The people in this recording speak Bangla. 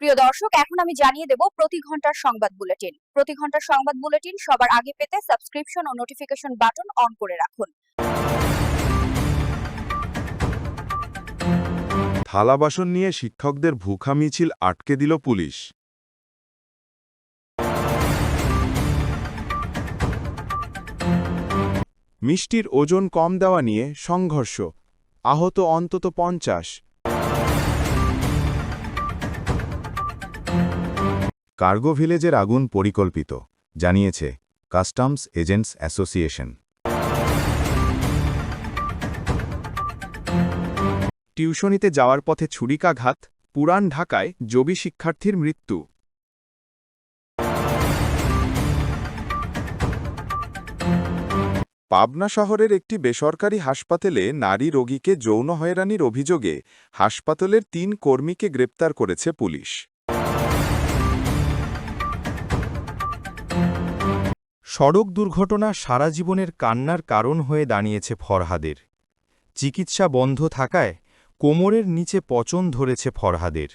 প্রিয় দর্শক, এখন আমি জানিয়ে দেব প্রতি ঘন্টার সংবাদ বুলেটিন। প্রতি ঘন্টার সংবাদ বুলেটিন সবার আগে পেতে সাবস্ক্রিপশন ও নোটিফিকেশন বাটন অন করে রাখুন। থালা বাসন নিয়ে শিক্ষকদের ভুখা মিছিল আটকে দিল পুলিশ। মিষ্টির ওজন কম দেওয়া নিয়ে সংঘর্ষ, আহত অন্তত ৫০। কার্গো ভিলেজের আগুন পরিকল্পিত, জানিয়েছে কাস্টমস এজেন্টস অ্যাসোসিয়েশন। টিউশনিতে যাওয়ার পথে ছুরিকাঘাত, পুরান ঢাকায় জবি শিক্ষার্থীর মৃত্যু। পাবনা শহরের একটি বেসরকারি হাসপাতালে নারী রোগীকে যৌন হয়রানির অভিযোগে হাসপাতালের ৩ কর্মীকে গ্রেপ্তার করেছে পুলিশ। সড়ক দুর্ঘটনা সারা জীবনের কান্নার কারণ হয়ে দাঁড়িয়েছে ফরহাদের। চিকিৎসা বন্ধ থাকায় কোমরের নিচে পচন ধরেছে ফরহাদের।